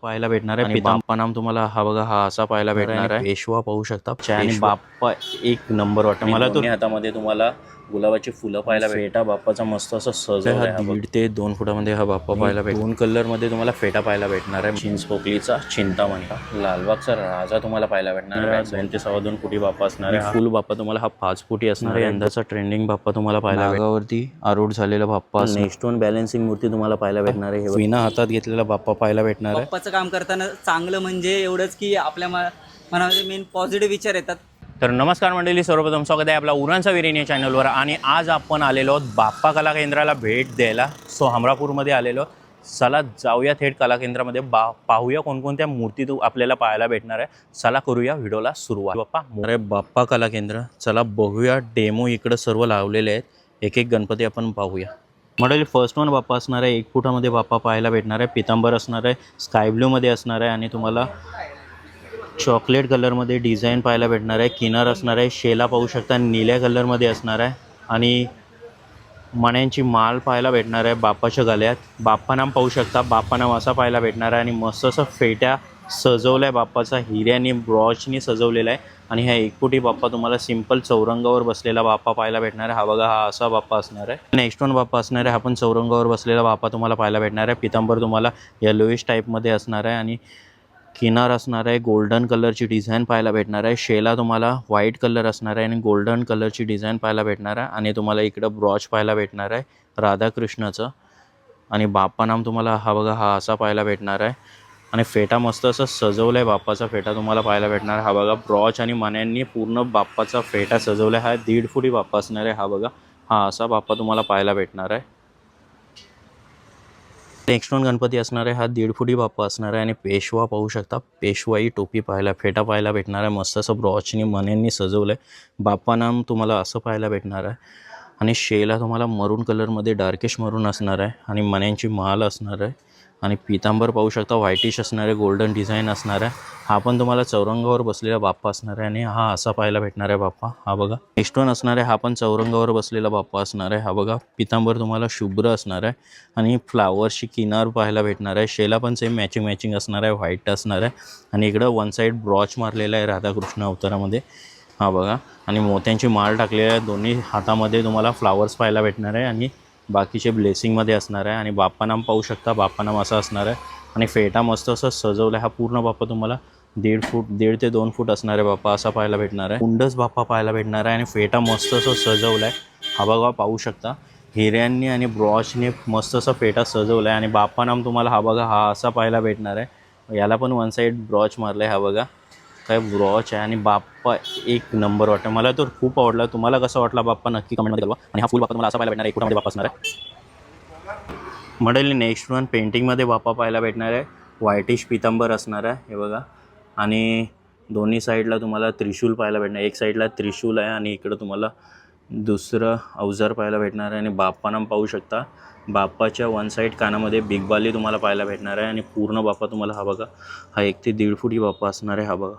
पाहायला भेटणार आहे. बाप्पा नाम तुम्हाला हा बघा हा असा पाहायला भेटणार आहे. पेशवा पाहू शकता आणि बाप्पा एक नंबर वाटतं मला. तो हातामध्ये तुम्हाला गुलाबाची फुलं पाहायला फेटा बाप्पाचा मस्त असं सजवला आहे. 1.5 ते 2 फुटामध्ये हा बाप्पा पाहायला भेटतो. 2 कलरमध्ये तुम्हाला फेटा पाहायला भेटणार आहे. चिंचपोकलीचा चिंतामणी, लालबागचा राजा तुम्हाला पाहायला भेटणार आहे. 2 ते 2.25 फुटी बाप्पा असणार आहे. फुल बाप्पा तुम्हाला हा 5 फुटी असणार आहे. यंदाचा ट्रेंडिंग बाप्पा तुम्हाला पाहायला नागावरती आरूढ झालेला बाप्पा. नेक्स्ट वन बॅलन्सिंग मूर्ती तुम्हाला पाहायला भेटणार आहे. विना हातात घेतलेला बाप्पा पाहायला भेटणार आहे. बाप्पाचं काम करताना चांगलं म्हणजे एवढंच की आपल्या मनामध्ये मेन पॉझिटिव्ह विचार येतात. तर नमस्कार मंडळी, सर्वप्रथम स्वागत आहे आपला उरणचा वीरेन या चॅनलवर. आणि आज आपण आलेलो आहोत बाप्पा कला केंद्राला भेट द्यायला. सो हमरापूरमध्ये आलेलो. चला जाऊया थेट कला केंद्रामध्ये, पाहूया कोणकोणत्या मूर्ती आपल्याला पाहायला भेटणार आहे. चला करूया व्हिडिओला सुरुवात. बाप्पा कला केंद्र, चला बघूया. डेमो इकडं सर्व लावलेले आहेत. एक एक गणपती आपण पाहूया. मंडळी फर्स्ट वन बाप्पा असणार आहे. 1 फुटामध्ये बाप्पा पाहायला भेटणार आहे. पितांबर असणार आहे, स्काय ब्ल्यूमध्ये असणार आहे आणि तुम्हाला चॉकलेट कलरमध्ये डिझाईन पाहायला भेटणार आहे. किनार असणार आहे, शेला पाहू शकता निळ्या कलरमध्ये असणार आहे आणि मण्यांची माळ पाहायला भेटणार आहे बाप्पाच्या गळ्यात. बाप्पा नाम पाहू शकता, बाप्पा नाम असा पाहायला भेटणार आहे आणि मस्त असं फेट्या सजवला आहे बाप्पाचा, हिऱ्यानी ब्रॉचनी सजवलेला आहे. आणि हा 1 फुटी बाप्पा तुम्हाला सिंपल चौरंगावर बसलेला बाप्पा पाहायला भेटणार आहे. हा बघा हा असा बाप्पा असणार आहे. नेक्स्ट वन बाप्पा असणार आहे, हा पण चौरंगावर बसलेला बाप्पा तुम्हाला पाहायला भेटणार आहे. पितांबर तुम्हाला येलोइश टाईपमध्ये असणार आहे आणि किनार असणार आहे, गोल्डन कलरची डिझाईन पाहायला भेटणार आहे. शेला तुम्हाला व्हाईट कलर असणार आहे आणि गोल्डन कलरची डिझाईन पाहायला भेटणार आहे. आणि तुम्हाला इकडं ब्रॉच पाहायला भेटणार आहे राधाकृष्णाचं. आणि बाप्पा नाम तुम्हाला हा बघा हा असा पाहायला भेटणार आहे. आणि फेटा मस्त असं सजवलं आहे, बाप्पाचा फेटा तुम्हाला पाहायला भेटणार. हा बघा ब्रॉच आणि मान्यांनी पूर्ण बाप्पाचा फेटा सजवला आहे. हा 1.5 फुटी बाप्पा असणार आहे. हा बघा हा असा बाप्पा तुम्हाला पाहायला भेटणार आहे. नेक्स्ट वन गणपती असणार आहे, हा 1.5 फुटी बाप्पा असणार आहे आणि पेशवा पाहू शकता. पेशवाई टोपी पाहायला फेटा पाहायला भेटणार आहे. मस्त असं ब्रॉचनी मण्यांनी सजवलं आहे. बाप्पा नाम तुम्हाला असं पाहायला भेटणार आहे. आणि शेला तुम्हाला मरून कलरमध्ये डार्किश मरून असणार आहे आणि मण्यांची माळ असणार आहे. आणि पितांबर पाहू शकता व्हाईटिश असणार आहे, गोल्डन डिझाईन असणार आहे. हा पण तुम्हाला चौरंगावर बसलेला बाप्पा असणार आहे आणि हा असा पाहायला भेटणार आहे बाप्पा. हा बघा नेक्स्ट वन असणार आहे, हा पण चौरंगावर बसलेला बाप्पा असणार आहे. हा बघा पितांबर तुम्हाला शुभ्र असणार आहे आणि फ्लावरची किनार पाहायला भेटणार आहे. शेला पण सेम मॅचिंग असणार आहे, व्हाईट असणार आहे. आणि इकडं वन साईड ब्रॉच मारलेला आहे राधाकृष्ण अवतारामध्ये. हा बघा आणि मोत्यांची माळ टाकलेली आहे. दोन्ही हातामध्ये तुम्हाला फ्लावर्स पाहायला भेटणार आहे आणि बाकीचे ब्लेसिंगमध्ये असणार आहे. आणि बाप्पा नाम पाहू शकता, बाप्पा नाम असं असणार आहे. आणि फेटा मस्त असं सजवलं आहे. हा पूर्ण बाप्पा तुम्हाला 1.5 ते 2 फूट असणार आहे बाप्पा असा पाहायला भेटणार आहे. कुंडच बाप्पा पाहायला भेटणार आहे आणि फेटा मस्त असं सजवलं आहे. हा बघा पाहू शकता हिऱ्यांनी आणि ब्रॉचने मस्त असं फेटा सजवला आहे. आणि बाप्पा नाम तुम्हाला हा बघा हा असा पाहायला भेटणार आहे. याला पण वन साईड ब्रॉच मारला आहे. हा बघा काय ब्रॉच आहे आणि बाप्पा एक नंबर वाटतं. मला तर खूप आवडला. तुम्हाला कसं वाटला बाप्पा नक्की कमेंटमध्ये कळवा. आणि हा फुल बाप्पा तुम्हाला असा पाहायला भेटणार आहे, 1 फुटामध्ये बाप्पा असणार आहे. मंडळी नेक्स्ट वन पेंटिंगमध्ये बाप्पा पाहायला भेटणार आहे. व्हाईटिश पितांबर असणार आहे हे बघा. आणि दोन्ही साईडला तुम्हाला त्रिशूल पाहायला भेटणार. एक साईडला त्रिशूल आहे आणि इकडं तुम्हाला दुसरं अवजार पाहायला भेटणार आहे. आणि बाप्पा नाम पाहू शकता, बाप्पाच्या वन साईड कानामध्ये बिग बाली तुम्हाला पाहायला भेटणार आहे. आणि पूर्ण बाप्पा तुम्हाला हा बघा हा 1 ते 1.5 फुटी बाप्पा असणार आहे. हा बघा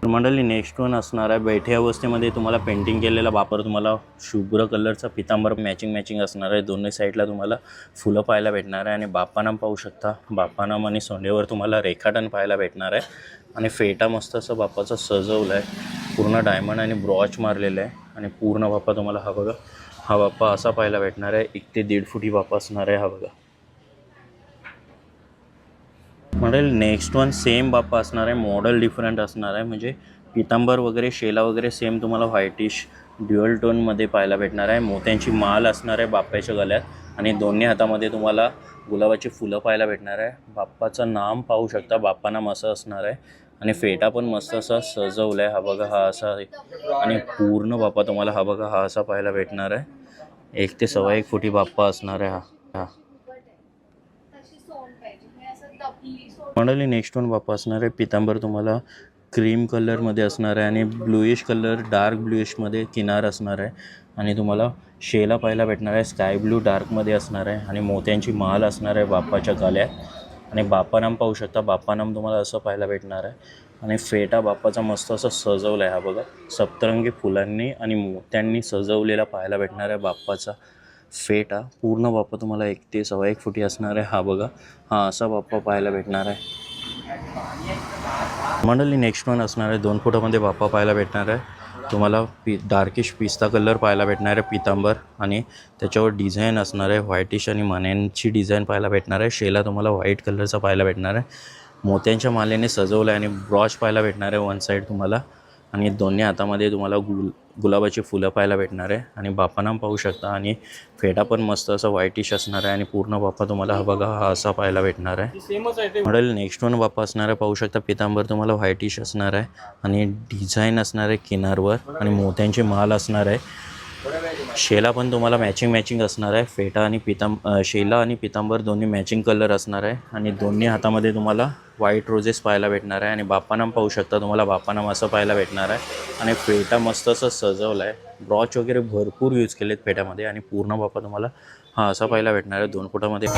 मंडळी नेक्स्ट वन असणार आहे बैठे अवस्थेमध्ये तुम्हाला पेंटिंग केलेला बाप्पा तुम्हाला शुभ्र कलरचा पितांबर मॅचिंग असणार आहे. दोन्ही साईडला तुम्हाला फुलं पाहायला भेटणार आहे. आणि बाप्पा नाम पाहू शकता, बाप्पा नाम आणि सोंडेवर तुम्हाला रेखाटन पाहायला भेटणार आहे. आणि फेटा मस्त असं बाप्पाचं सजवलं आहे, पूर्ण डायमंड आणि ब्रॉच मारलेलं आहे. आणि पूर्ण बाप्पा तुम्हाला हा बघा हा बाप्पा असा पाहायला भेटणार आहे. 1 ते 1.5 फुटी बाप्पा असणार आहे. हा बघा मॉडेल नेक्स्ट वन सेम बाप्पा असणार आहे, मॉडेल डिफरंट असणार आहे. म्हणजे पितांबर वगैरे शेला वगैरे सेम तुम्हाला व्हाईटिश ड्युअल टोनमध्ये पाहायला भेटणार आहे. मोत्यांची माळ असणार आहे बाप्पाच्या गळ्यात आणि दोन्ही हातामध्ये तुम्हाला गुलाबाची फुलं पाहायला भेटणार आहे. बाप्पाचं नाम पाहू शकता, बाप्पा नाम असं असणार आहे. आणि फेटा पण मस्त असा सजवला आहे. हा बघा हा असा आहे. आणि पूर्ण बाप्पा तुम्हाला हा बघा हा असा पाहायला भेटणार आहे. 1 ते 1.25 फुटी बाप्पा असणार आहे. हा मंडळी नेक्स्ट वन बाप्पा असणार आहे. पितांबर तुम्हाला क्रीम कलरमध्ये असणार आहे आणि ब्लूइश कलर डार्क ब्लूइशमध्ये किनार असणार आहे. आणि तुम्हाला शेला पाहायला भेटणार आहे, स्काय ब्लू डार्कमध्ये असणार आहे. आणि मोत्यांची माळ असणार आहे बाप्पाच्या गळ्यात. आणि बाप्पा नाम पाहू शकता, बाप्पा नाम तुम्हाला असं पाहायला भेटणार आहे. आणि फेटा बाप्पाचा मस्त असं सजवला आहे. हा बघा सप्तरंगी फुलांनी आणि मोत्यांनी सजवलेला पाहायला भेटणार आहे बाप्पाचा फेटा पूर्ण बाप्पा तुम्हाला 1 ते 1.25 फुटी असणार आहे. हा बघा, हा असा बाप्पा पाहायला भेटणार आहे. मंडळी नेक्स्ट वन असणार आहे 2 फुटामध्ये बाप्पा पाहायला भेटणार आहे. तुम्हाला डार्किश पिस्ता कलर पाहायला भेटणार आहे पितांबर, आणि त्याच्यावर डिझाईन असणार आहे व्हाईटिश आणि मण्यांची डिझाईन पाहायला भेटणार आहे. शेला तुम्हाला व्हाईट कलरचा पाहायला भेटणार आहे. मोत्यांच्या मालेने सजवलं आहे आणि ब्रॉच पाहायला भेटणार आहे वन साईड तुम्हाला, आणि दोन्ही हातामध्ये तुम्हाला गुलाबाची फुलं पाहायला भेटणार आहे. आणि बाप्पानाम पाहू शकता, आणि फेटा पण मस्त असं व्हाईटिश असणार आहे. आणि पूर्ण बाप्पा तुम्हाला हा बघा हा असा पाहायला भेटणार आहे. मॉडेल नेक्स्ट वन बाप्पा असणार आहे. पाहू शकता पितांबर तुम्हाला व्हाईटिश असणार आहे आणि डिझाईन असणार आहे किनारवर, आणि मोत्यांची माल असणार आहे. शेला पण तुम्हाला मॅचिंग असणार आहे. फेटा आणि शेला आणि पितांबर दोन्ही मॅचिंग कलर असणार आहे. आणि दोन्ही हातामध्ये तुम्हाला व्हाईट रोजेस पाहायला भेटणार आहे. आणि बाप्पानाम पाहू शकता तुम्हाला बाप्पानाम असं पाहायला भेटणार आहे. आणि फेटा मस्त असं सजवलं आहे. ब्रॉच वगैरे भरपूर यूज केलेत फेट्यामध्ये. आणि पूर्ण बाप्पा तुम्हाला हा असा पाहायला भेटणार आहे 2 फुटामध्ये.